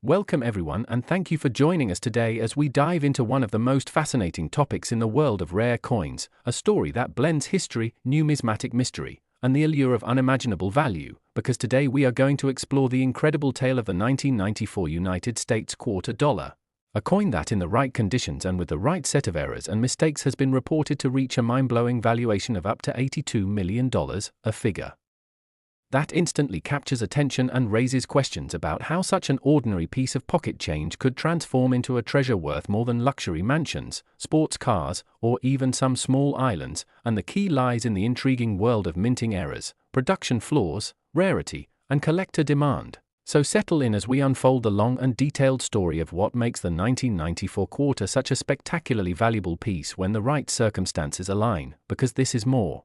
Welcome everyone, and thank you for joining us today as we dive into one of the most fascinating topics in the world of rare coins, a story that blends history, numismatic mystery, and the allure of unimaginable value, because today we are going to explore the incredible tale of the 1994 United States quarter dollar. A coin that in the right conditions and with the right set of errors and mistakes has been reported to reach a mind-blowing valuation of up to $82 million, a figure that instantly captures attention and raises questions about how such an ordinary piece of pocket change could transform into a treasure worth more than luxury mansions, sports cars, or even some small islands, and the key lies in the intriguing world of minting errors, production flaws, rarity, and collector demand. So settle in as we unfold the long and detailed story of what makes the 1994 quarter such a spectacularly valuable piece when the right circumstances align, because this is more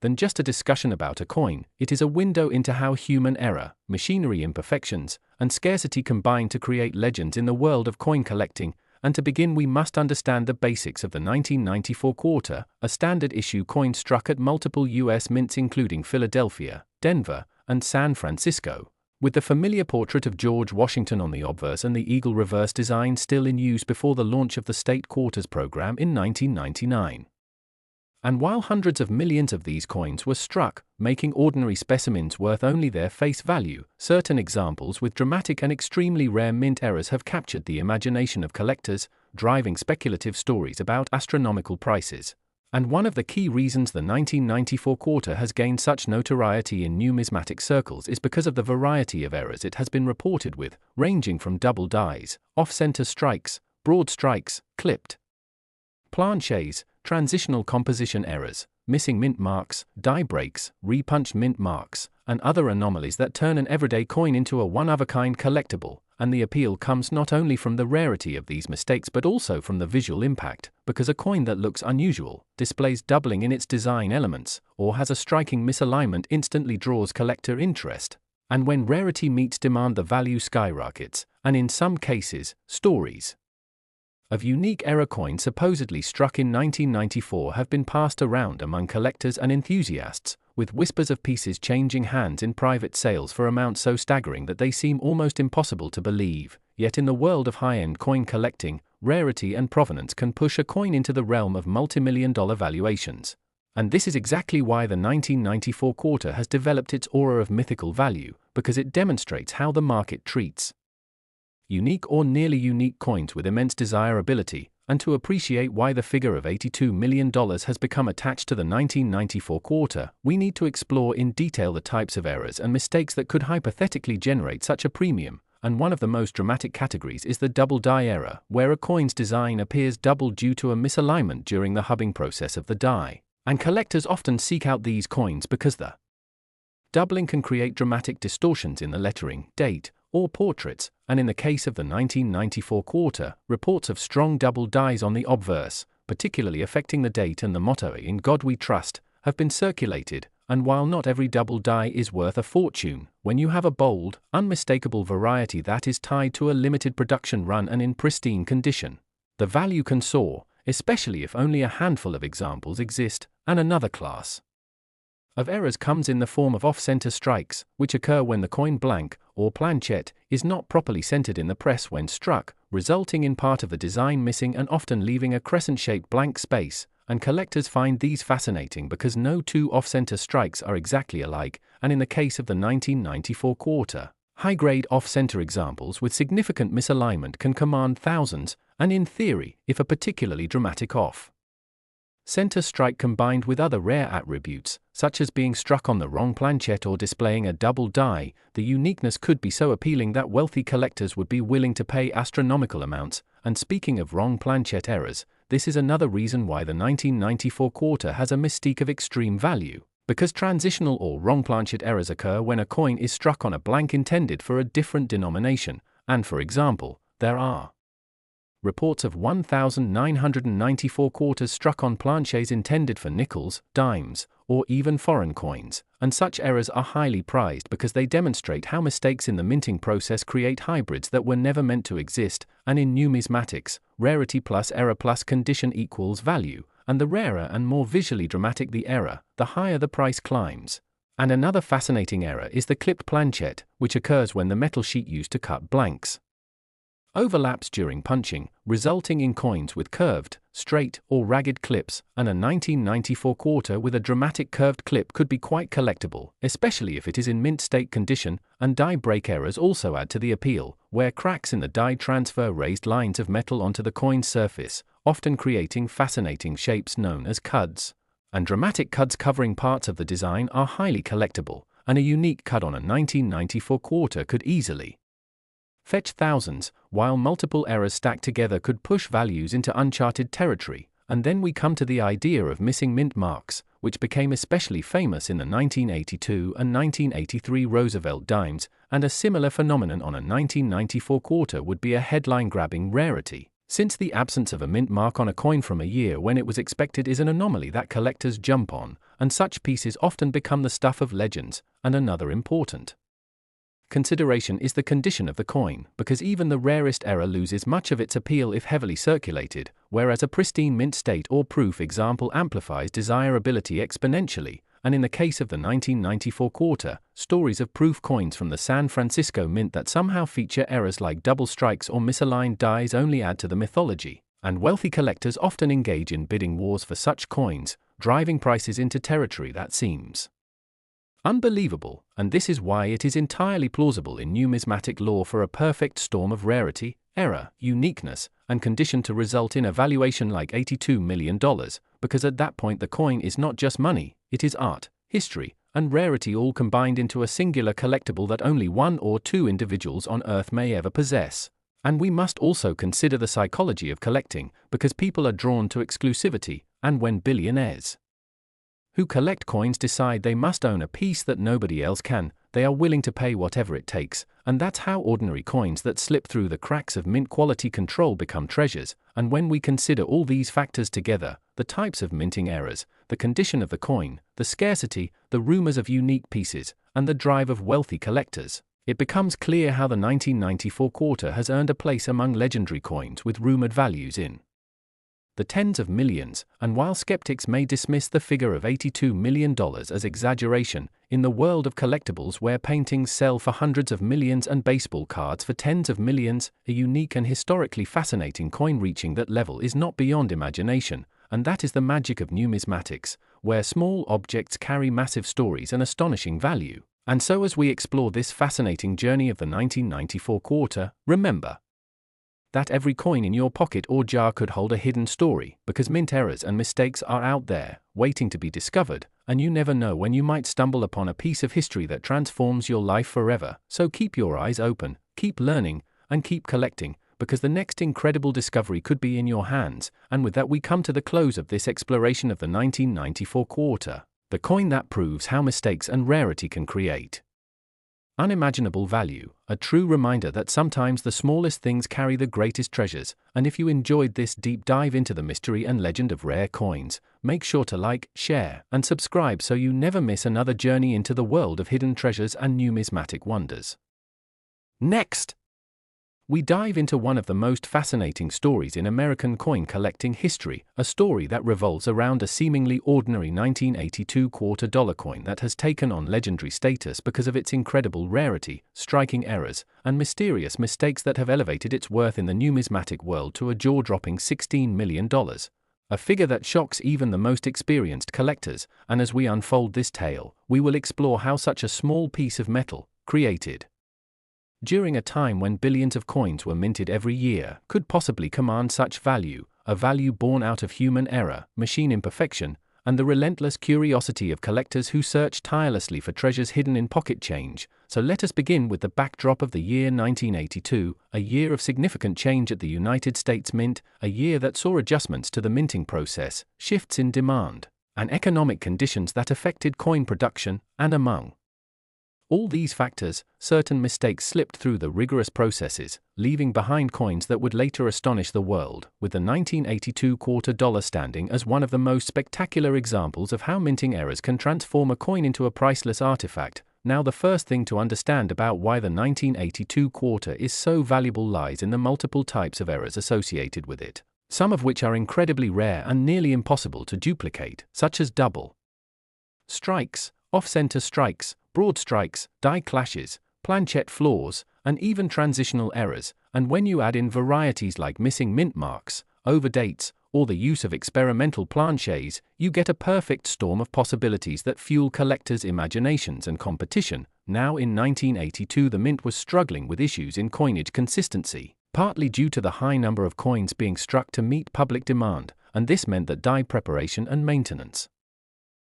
than just a discussion about a coin. It is a window into how human error, machinery imperfections, and scarcity combine to create legends in the world of coin collecting. And to begin, we must understand the basics of the 1994 quarter, a standard issue coin struck at multiple U.S. mints including Philadelphia, Denver, and San Francisco, with the familiar portrait of George Washington on the obverse and the eagle reverse design still in use before the launch of the state quarters program in 1999. And while hundreds of millions of these coins were struck, making ordinary specimens worth only their face value, certain examples with dramatic and extremely rare mint errors have captured the imagination of collectors, driving speculative stories about astronomical prices. And one of the key reasons the 1994 quarter has gained such notoriety in numismatic circles is because of the variety of errors it has been reported with, ranging from double dies, off-center strikes, broad strikes, clipped planches, transitional composition errors, missing mint marks, die breaks, repunched mint marks, and other anomalies that turn an everyday coin into a one-of-a-kind collectible. And the appeal comes not only from the rarity of these mistakes but also from the visual impact, because a coin that looks unusual, displays doubling in its design elements, or has a striking misalignment instantly draws collector interest. And when rarity meets demand, the value skyrockets, and in some cases, stories of unique error coins supposedly struck in 1994 have been passed around among collectors and enthusiasts, with whispers of pieces changing hands in private sales for amounts so staggering that they seem almost impossible to believe. Yet in the world of high-end coin collecting, rarity and provenance can push a coin into the realm of multi-million-dollar valuations. And this is exactly why the 1994 quarter has developed its aura of mythical value, because it demonstrates how the market treats unique or nearly unique coins with immense desirability. And to appreciate why the figure of $82 million has become attached to the 1994 quarter, we need to explore in detail the types of errors and mistakes that could hypothetically generate such a premium. And one of the most dramatic categories is the double die error, where a coin's design appears double due to a misalignment during the hubbing process of the die. And collectors often seek out these coins because the doubling can create dramatic distortions in the lettering, date, or portraits, and in the case of the 1994 quarter, reports of strong double dies on the obverse, particularly affecting the date and the motto "In God We Trust," have been circulated. And while not every double die is worth a fortune, when you have a bold, unmistakable variety that is tied to a limited production run and in pristine condition, the value can soar, especially if only a handful of examples exist. And another class of errors comes in the form of off-center strikes, which occur when the coin blank, or planchet, is not properly centered in the press when struck, resulting in part of the design missing and often leaving a crescent-shaped blank space. And collectors find these fascinating because no two off-center strikes are exactly alike, and in the case of the 1994 quarter, high-grade off-center examples with significant misalignment can command thousands, and in theory, if a particularly dramatic off-center strike combined with other rare attributes, such as being struck on the wrong planchet or displaying a double die, the uniqueness could be so appealing that wealthy collectors would be willing to pay astronomical amounts. And speaking of wrong planchet errors, this is another reason why the 1994 quarter has a mystique of extreme value, because transitional or wrong planchet errors occur when a coin is struck on a blank intended for a different denomination. And for example, there are reports of 1,994 quarters struck on planchets intended for nickels, dimes, or even foreign coins, and such errors are highly prized because they demonstrate how mistakes in the minting process create hybrids that were never meant to exist. And in numismatics, rarity plus error plus condition equals value, and the rarer and more visually dramatic the error, the higher the price climbs. And another fascinating error is the clipped planchette, which occurs when the metal sheet used to cut blanks overlaps during punching, resulting in coins with curved, straight, or ragged clips, and a 1994 quarter with a dramatic curved clip could be quite collectible, especially if it is in mint state condition, and die break errors also add to the appeal, where cracks in the die transfer raised lines of metal onto the coin's surface, often creating fascinating shapes known as cuds. And dramatic cuds covering parts of the design are highly collectible, and a unique cud on a 1994 quarter could easily fetch thousands, while multiple errors stacked together could push values into uncharted territory. And then we come to the idea of missing mint marks, which became especially famous in the 1982 and 1983 Roosevelt dimes, and a similar phenomenon on a 1994 quarter would be a headline-grabbing rarity, since the absence of a mint mark on a coin from a year when it was expected is an anomaly that collectors jump on, and such pieces often become the stuff of legends. And another important consideration is the condition of the coin, because even the rarest error loses much of its appeal if heavily circulated, whereas a pristine mint state or proof example amplifies desirability exponentially. And in the case of the 1994 quarter, stories of proof coins from the San Francisco Mint that somehow feature errors like double strikes or misaligned dies only add to the mythology, and wealthy collectors often engage in bidding wars for such coins, driving prices into territory that seems unbelievable. And this is why it is entirely plausible in numismatic law for a perfect storm of rarity, error, uniqueness, and condition to result in a valuation like $82 million, because at that point the coin is not just money, it is art, history, and rarity all combined into a singular collectible that only one or two individuals on Earth may ever possess. And we must also consider the psychology of collecting, because people are drawn to exclusivity, and when billionaires who collect coins decide they must own a piece that nobody else can, they are willing to pay whatever it takes. And that's how ordinary coins that slip through the cracks of mint quality control become treasures. And when we consider all these factors together, the types of minting errors, the condition of the coin, the scarcity, the rumors of unique pieces, and the drive of wealthy collectors, it becomes clear how the 1994 quarter has earned a place among legendary coins with rumored values in the tens of millions. And while skeptics may dismiss the figure of $82 million as exaggeration, in the world of collectibles where paintings sell for hundreds of millions and baseball cards for tens of millions, a unique and historically fascinating coin reaching that level is not beyond imagination. And that is the magic of numismatics, where small objects carry massive stories and astonishing value. And so as we explore this fascinating journey of the 1994 quarter, remember that every coin in your pocket or jar could hold a hidden story, because mint errors and mistakes are out there, waiting to be discovered, and you never know when you might stumble upon a piece of history that transforms your life forever. So keep your eyes open, keep learning, and keep collecting, because the next incredible discovery could be in your hands. And with that we come to the close of this exploration of the 1994 quarter, the coin that proves how mistakes and rarity can create unimaginable value, a true reminder that sometimes the smallest things carry the greatest treasures. And if you enjoyed this deep dive into the mystery and legend of rare coins, make sure to like, share, and subscribe so you never miss another journey into the world of hidden treasures and numismatic wonders. Next, we dive into one of the most fascinating stories in American coin collecting history, a story that revolves around a seemingly ordinary 1982 quarter dollar coin that has taken on legendary status because of its incredible rarity, striking errors, and mysterious mistakes that have elevated its worth in the numismatic world to a jaw-dropping $16 million. A figure that shocks even the most experienced collectors. And as we unfold this tale, we will explore how such a small piece of metal, created during a time when billions of coins were minted every year, could possibly command such value, a value born out of human error, machine imperfection, and the relentless curiosity of collectors who search tirelessly for treasures hidden in pocket change. So let us begin with the backdrop of the year 1982, a year of significant change at the United States Mint, a year that saw adjustments to the minting process, shifts in demand, and economic conditions that affected coin production. And among all these factors, certain mistakes slipped through the rigorous processes, leaving behind coins that would later astonish the world, with the 1982 quarter dollar standing as one of the most spectacular examples of how minting errors can transform a coin into a priceless artifact. Now, the first thing to understand about why the 1982 quarter is so valuable lies in the multiple types of errors associated with it, some of which are incredibly rare and nearly impossible to duplicate, such as double strikes, off-center strikes, broad strikes, die clashes, planchette flaws, and even transitional errors, and when you add in varieties like missing mint marks, overdates, or the use of experimental planches, you get a perfect storm of possibilities that fuel collectors' imaginations and competition. Now in 1982 the mint was struggling with issues in coinage consistency, partly due to the high number of coins being struck to meet public demand, and this meant that die preparation and maintenance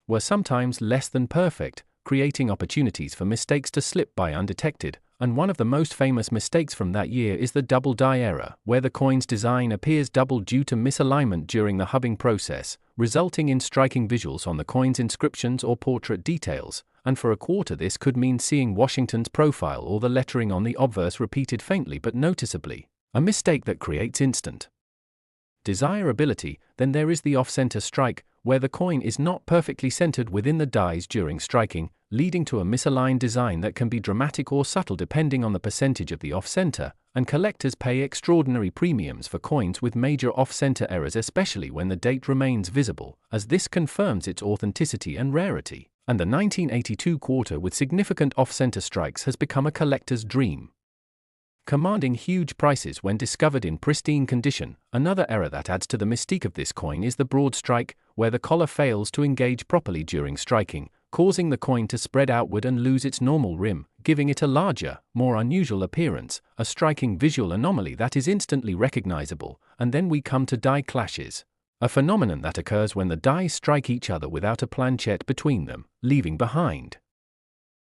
were sometimes less than perfect, creating opportunities for mistakes to slip by undetected. And one of the most famous mistakes from that year is the double die error, where the coin's design appears double due to misalignment during the hubbing process, resulting in striking visuals on the coin's inscriptions or portrait details, and for a quarter this could mean seeing Washington's profile or the lettering on the obverse repeated faintly but noticeably, a mistake that creates instant desirability. Then there is the off-center strike, where the coin is not perfectly centered within the dies during striking, leading to a misaligned design that can be dramatic or subtle depending on the percentage of the off-center, and collectors pay extraordinary premiums for coins with major off-center errors, especially when the date remains visible, as this confirms its authenticity and rarity. And the 1982 quarter with significant off-center strikes has become a collector's dream, commanding huge prices when discovered in pristine condition. Another error that adds to the mystique of this coin is the broad strike, where the collar fails to engage properly during striking, causing the coin to spread outward and lose its normal rim, giving it a larger, more unusual appearance, a striking visual anomaly that is instantly recognizable. And then we come to die clashes, a phenomenon that occurs when the dies strike each other without a planchette between them, leaving behind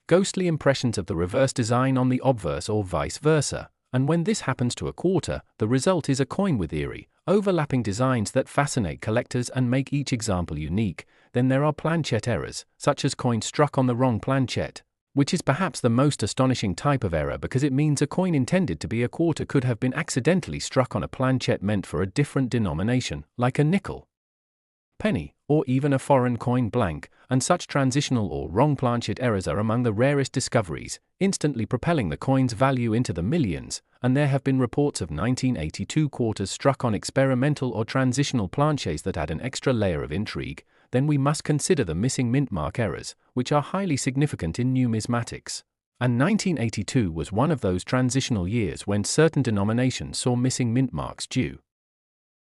ghostly impressions of the reverse design on the obverse or vice versa. And when this happens to a quarter, the result is a coin with eerie, overlapping designs that fascinate collectors and make each example unique. Then there are planchette errors, such as coins struck on the wrong planchette, which is perhaps the most astonishing type of error because it means a coin intended to be a quarter could have been accidentally struck on a planchette meant for a different denomination, like a nickel, penny, or even a foreign coin blank, and such transitional or wrong planchette errors are among the rarest discoveries, instantly propelling the coin's value into the millions. And there have been reports of 1982 quarters struck on experimental or transitional planches that add an extra layer of intrigue. Then we must consider the missing mint mark errors, which are highly significant in numismatics. And 1982 was one of those transitional years when certain denominations saw missing mint marks due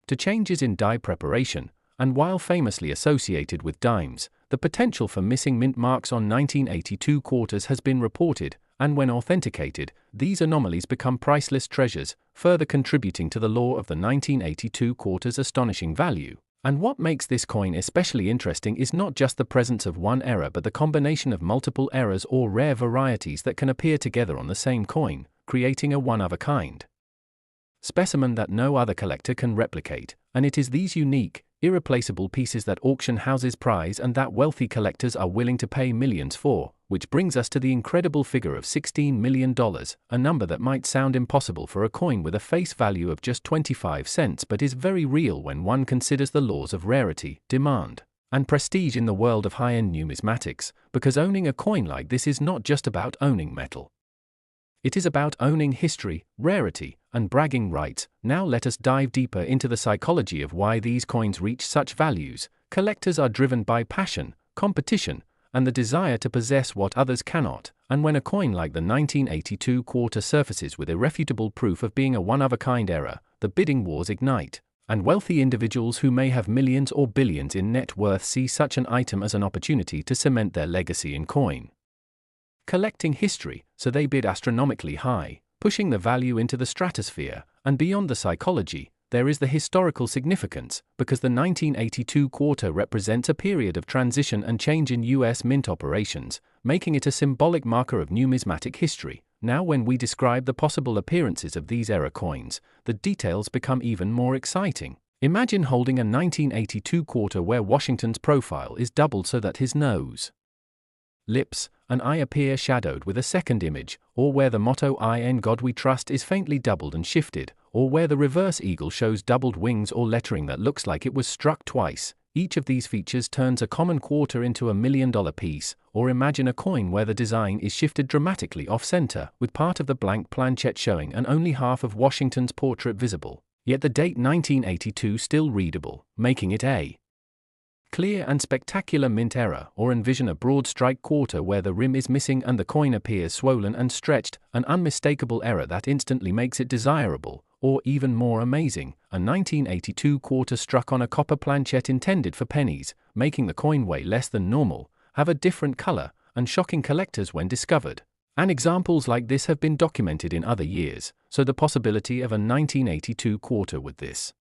to changes in die preparation. And while famously associated with dimes, the potential for missing mint marks on 1982 quarters has been reported, and when authenticated, these anomalies become priceless treasures, further contributing to the lore of the 1982 quarter's astonishing value. And what makes this coin especially interesting is not just the presence of one error but the combination of multiple errors or rare varieties that can appear together on the same coin, creating a one-of-a-kind specimen that no other collector can replicate. And it is these unique, irreplaceable pieces that auction houses prize and that wealthy collectors are willing to pay millions for, which brings us to the incredible figure of $16 million, a number that might sound impossible for a coin with a face value of just 25 cents but is very real when one considers the laws of rarity, demand, and prestige in the world of high-end numismatics, because owning a coin like this is not just about owning metal. It is about owning history, rarity, and bragging rights. Now let us dive deeper into the psychology of why these coins reach such values. Collectors are driven by passion, competition, and the desire to possess what others cannot. And when a coin like the 1982 quarter surfaces with irrefutable proof of being a one-of-a-kind error, the bidding wars ignite. And wealthy individuals who may have millions or billions in net worth see such an item as an opportunity to cement their legacy in coin collecting history, so they bid astronomically high, pushing the value into the stratosphere. And beyond the psychology, there is the historical significance, because the 1982 quarter represents a period of transition and change in U.S. mint operations, making it a symbolic marker of numismatic history. Now when we describe the possible appearances of these era coins, the details become even more exciting. Imagine holding a 1982 quarter where Washington's profile is doubled so that his nose, lips, and eye appear shadowed with a second image, or where the motto "I in God We Trust" is faintly doubled and shifted, or where the reverse eagle shows doubled wings or lettering that looks like it was struck twice. Each of these features turns a common quarter into a $1 million piece. Or imagine a coin where the design is shifted dramatically off-center, with part of the blank planchette showing and only half of Washington's portrait visible, yet the date 1982 still readable, making it a Clear and spectacular mint error, or envision a broad strike quarter where the rim is missing and the coin appears swollen and stretched, an unmistakable error that instantly makes it desirable, or even more amazing, a 1982 quarter struck on a copper planchet intended for pennies, making the coin weigh less than normal, have a different color, and shocking collectors when discovered. And examples like this have been documented in other years, so the possibility of a 1982 quarter with this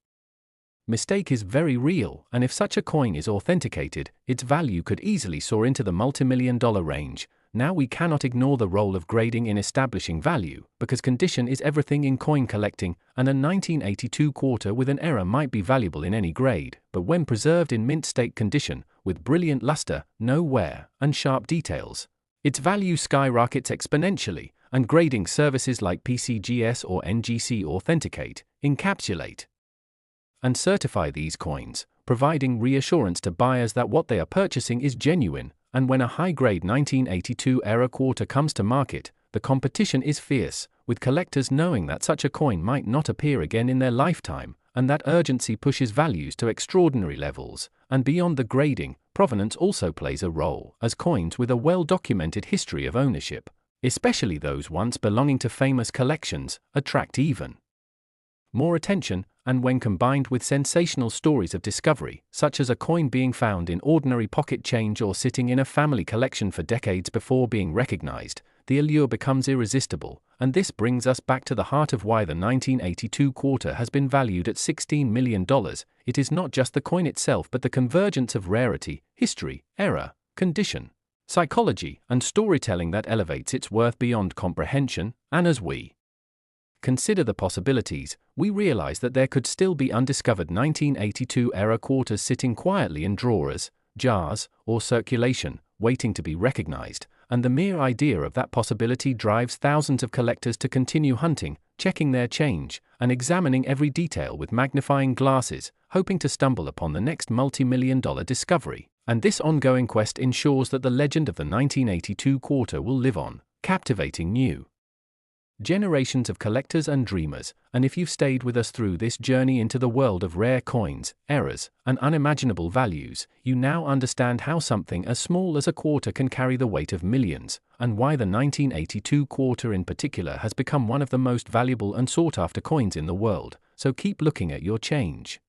mistake is very real, and if such a coin is authenticated, its value could easily soar into the multi-million-dollar range. Now we cannot ignore the role of grading in establishing value, because condition is everything in coin collecting, and a 1982 quarter with an error might be valuable in any grade, but when preserved in mint state condition, with brilliant luster, no wear, and sharp details, its value skyrockets exponentially, and grading services like PCGS or NGC authenticate, encapsulate, and certify these coins, providing reassurance to buyers that what they are purchasing is genuine. And when a high-grade 1982 era quarter comes to market, the competition is fierce, with collectors knowing that such a coin might not appear again in their lifetime, and that urgency pushes values to extraordinary levels. And beyond the grading, provenance also plays a role, as coins with a well-documented history of ownership, especially those once belonging to famous collections, attract even more attention, and when combined with sensational stories of discovery, such as a coin being found in ordinary pocket change or sitting in a family collection for decades before being recognized, the allure becomes irresistible. And this brings us back to the heart of why the 1982 quarter has been valued at $16 million. It is not just the coin itself but the convergence of rarity, history, error, condition, psychology, and storytelling that elevates its worth beyond comprehension. And as we consider the possibilities, we realize that there could still be undiscovered 1982 era quarters sitting quietly in drawers, jars, or circulation, waiting to be recognized, and the mere idea of that possibility drives thousands of collectors to continue hunting, checking their change, and examining every detail with magnifying glasses, hoping to stumble upon the next multi-million-dollar discovery. And this ongoing quest ensures that the legend of the 1982 quarter will live on, captivating new generations of collectors and dreamers. And if you've stayed with us through this journey into the world of rare coins, errors, and unimaginable values, you now understand how something as small as a quarter can carry the weight of millions, and why the 1982 quarter in particular has become one of the most valuable and sought-after coins in the world. So keep looking at your change.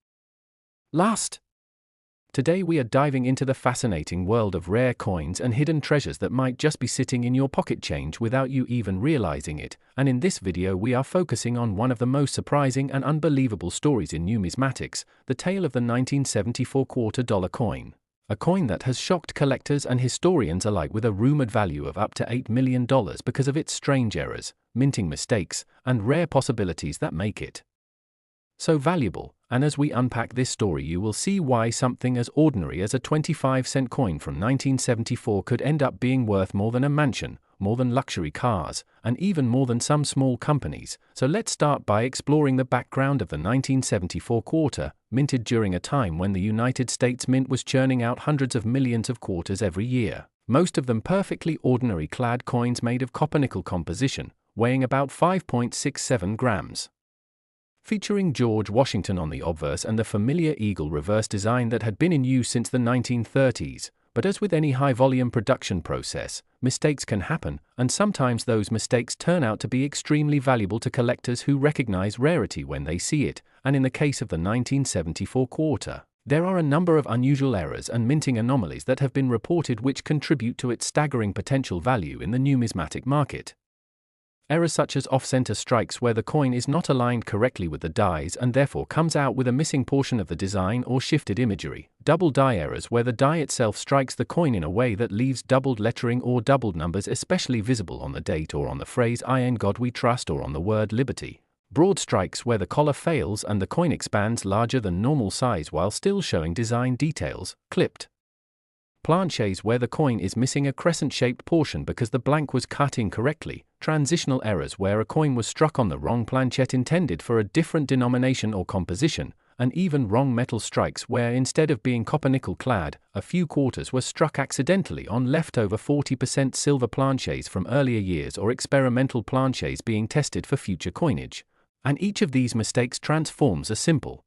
Today we are diving into the fascinating world of rare coins and hidden treasures that might just be sitting in your pocket change without you even realizing it. And in this video we are focusing on one of the most surprising and unbelievable stories in numismatics, the tale of the 1974 $quarter coin. A coin that has shocked collectors and historians alike with a rumored value of up to $8 million because of its strange errors, minting mistakes, and rare possibilities that make it so valuable. And as we unpack this story, you will see why something as ordinary as a 25-cent coin from 1974 could end up being worth more than a mansion, more than luxury cars, and even more than some small companies. So let's start by exploring the background of the 1974 quarter, minted during a time when the United States Mint was churning out hundreds of millions of quarters every year, most of them perfectly ordinary clad coins made of copper-nickel composition, weighing about 5.67 grams. Featuring George Washington on the obverse and the familiar eagle reverse design that had been in use since the 1930s. But as with any high-volume production process, mistakes can happen, and sometimes those mistakes turn out to be extremely valuable to collectors who recognize rarity when they see it. And in the case of the 1974 quarter, there are a number of unusual errors and minting anomalies that have been reported which contribute to its staggering potential value in the numismatic market. Errors such as off-center strikes where the coin is not aligned correctly with the dies and therefore comes out with a missing portion of the design or shifted imagery. Double die errors where the die itself strikes the coin in a way that leaves doubled lettering or doubled numbers especially visible on the date or on the phrase "In God We Trust" or on the word "liberty." Broad strikes where the collar fails and the coin expands larger than normal size while still showing design details. Clipped planchets where the coin is missing a crescent-shaped portion because the blank was cut incorrectly. Transitional errors where a coin was struck on the wrong planchet intended for a different denomination or composition, and even wrong metal strikes where instead of being copper-nickel clad, a few quarters were struck accidentally on leftover 40% silver planchets from earlier years or experimental planchets being tested for future coinage. And each of these mistakes transforms a simple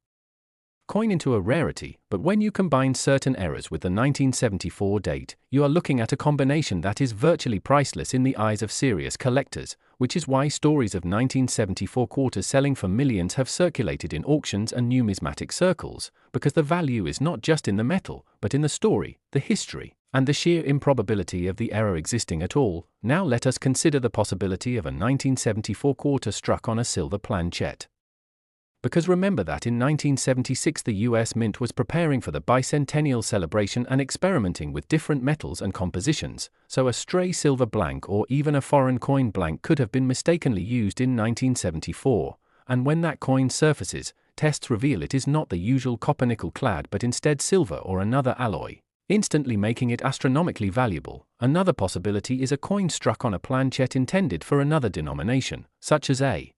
coin into a rarity, but when you combine certain errors with the 1974 date, you are looking at a combination that is virtually priceless in the eyes of serious collectors, which is why stories of 1974 quarters selling for millions have circulated in auctions and numismatic circles, because the value is not just in the metal, but in the story, the history, and the sheer improbability of the error existing at all. Now let us consider the possibility of a 1974 quarter struck on a silver planchette. Because remember that in 1976 the US Mint was preparing for the bicentennial celebration and experimenting with different metals and compositions, so a stray silver blank or even a foreign coin blank could have been mistakenly used in 1974, and when that coin surfaces, tests reveal it is not the usual copper-nickel clad but instead silver or another alloy, instantly making it astronomically valuable. Another possibility is a coin struck on a planchette intended for another denomination, such as a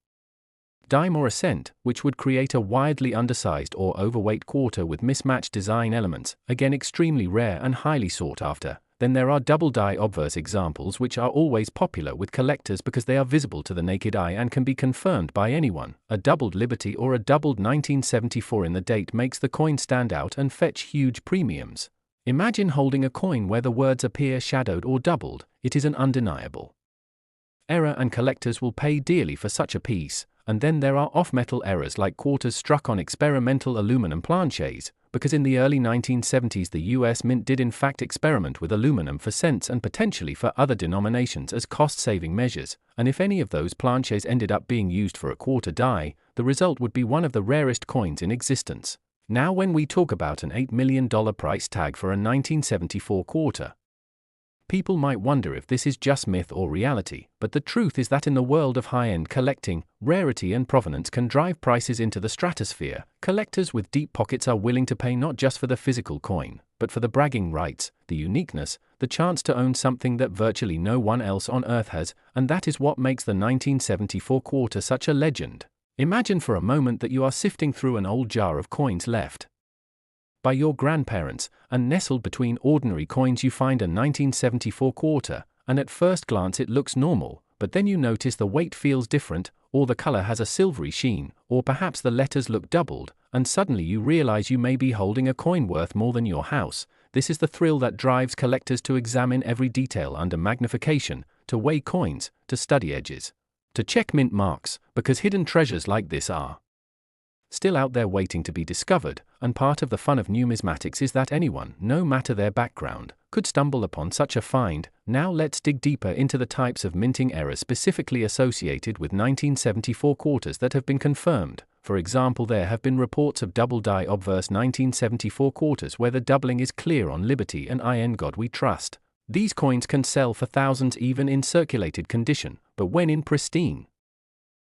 dime or a cent, which would create a wildly undersized or overweight quarter with mismatched design elements, again extremely rare and highly sought after. Then there are double die obverse examples, which are always popular with collectors because they are visible to the naked eye and can be confirmed by anyone. A doubled Liberty or a doubled 1974 in the date makes the coin stand out and fetch huge premiums. Imagine holding a coin where the words appear shadowed or doubled. It is an undeniable error, and collectors will pay dearly for such a piece. And then there are off-metal errors like quarters struck on experimental aluminum planchets, because in the early 1970s the US Mint did in fact experiment with aluminum for cents and potentially for other denominations as cost-saving measures, and if any of those planchets ended up being used for a quarter die, the result would be one of the rarest coins in existence. Now when we talk about an $8 million price tag for a 1974 quarter, people might wonder if this is just myth or reality, but the truth is that in the world of high-end collecting, rarity and provenance can drive prices into the stratosphere. Collectors with deep pockets are willing to pay not just for the physical coin, but for the bragging rights, the uniqueness, the chance to own something that virtually no one else on earth has, and that is what makes the 1974 quarter such a legend. Imagine for a moment that you are sifting through an old jar of coins left by your grandparents, and nestled between ordinary coins you find a 1974 quarter, and at first glance it looks normal, but then you notice the weight feels different, or the color has a silvery sheen, or perhaps the letters look doubled, and suddenly you realize you may be holding a coin worth more than your house. This is the thrill that drives collectors to examine every detail under magnification, to weigh coins, to study edges, to check mint marks, because hidden treasures like this are still out there waiting to be discovered, and part of the fun of numismatics is that anyone, no matter their background, could stumble upon such a find. Now let's dig deeper into the types of minting errors specifically associated with 1974 quarters that have been confirmed. For example, there have been reports of double die obverse 1974 quarters where the doubling is clear on Liberty and In God We Trust. These coins can sell for thousands even in circulated condition, but when in pristine,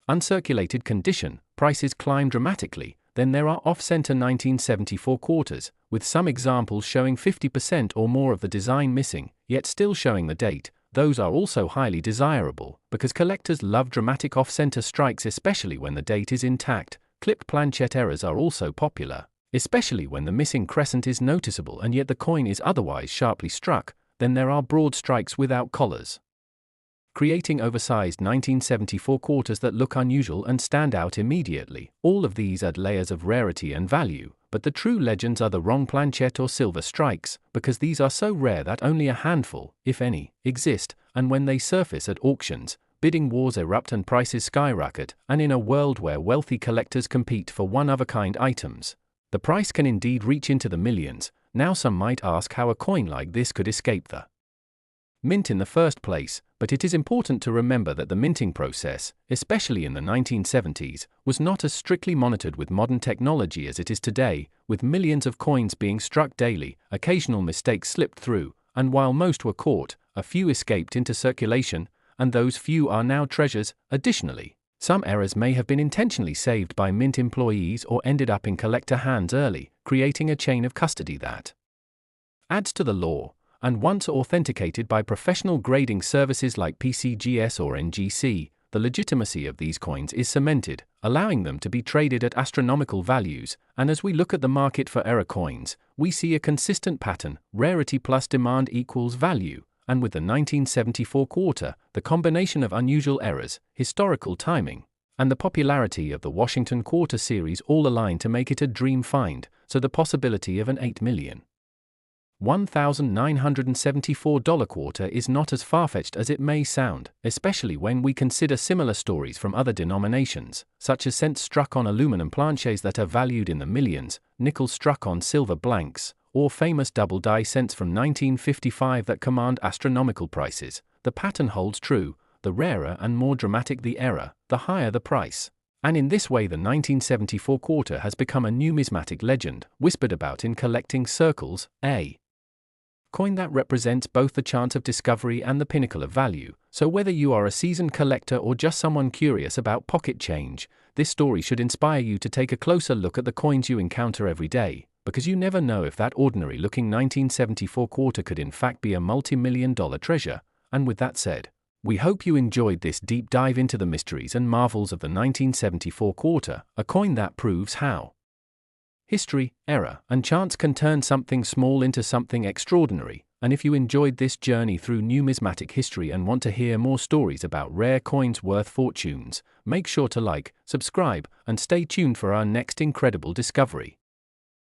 uncirculated condition, prices climb dramatically. Then there are off-center 1974 quarters, with some examples showing 50% or more of the design missing, yet still showing the date. Those are also highly desirable, because collectors love dramatic off-center strikes, especially when the date is intact. Clipped planchette errors are also popular, especially when the missing crescent is noticeable and yet the coin is otherwise sharply struck. Then there are broad strikes without collars, creating oversized 1974 quarters that look unusual and stand out immediately. All of these add layers of rarity and value, but the true legends are the wrong planchette or silver strikes, because these are so rare that only a handful, if any, exist, and when they surface at auctions, bidding wars erupt and prices skyrocket, and in a world where wealthy collectors compete for one-of-a-kind items, the price can indeed reach into the millions. Now some might ask how a coin like this could escape the mint in the first place, but it is important to remember that the minting process, especially in the 1970s, was not as strictly monitored with modern technology as it is today. With millions of coins being struck daily, occasional mistakes slipped through, and while most were caught, a few escaped into circulation, and those few are now treasures. Additionally, some errors may have been intentionally saved by mint employees or ended up in collector hands early, creating a chain of custody that adds to the lore. And once authenticated by professional grading services like PCGS or NGC, the legitimacy of these coins is cemented, allowing them to be traded at astronomical values. And as we look at the market for error coins, we see a consistent pattern: rarity plus demand equals value. And with the 1974 quarter, the combination of unusual errors, historical timing, and the popularity of the Washington Quarter series all align to make it a dream find, so the possibility of an $8,197,400 quarter is not as far-fetched as it may sound, especially when we consider similar stories from other denominations, such as cents struck on aluminum planches that are valued in the millions, nickels struck on silver blanks, or famous double-die cents from 1955 that command astronomical prices. The pattern holds true: the rarer and more dramatic the error, the higher the price. And in this way the 1974 quarter has become a numismatic legend, whispered about in collecting circles, a coin that represents both the chance of discovery and the pinnacle of value. So whether you are a seasoned collector or just someone curious about pocket change, this story should inspire you to take a closer look at the coins you encounter every day, because you never know if that ordinary-looking 1974 quarter could in fact be a multi-million-dollar treasure. And with that said, we hope you enjoyed this deep dive into the mysteries and marvels of the 1974 quarter, a coin that proves how history, error, and chance can turn something small into something extraordinary. And if you enjoyed this journey through numismatic history and want to hear more stories about rare coins worth fortunes, make sure to like, subscribe, and stay tuned for our next incredible discovery.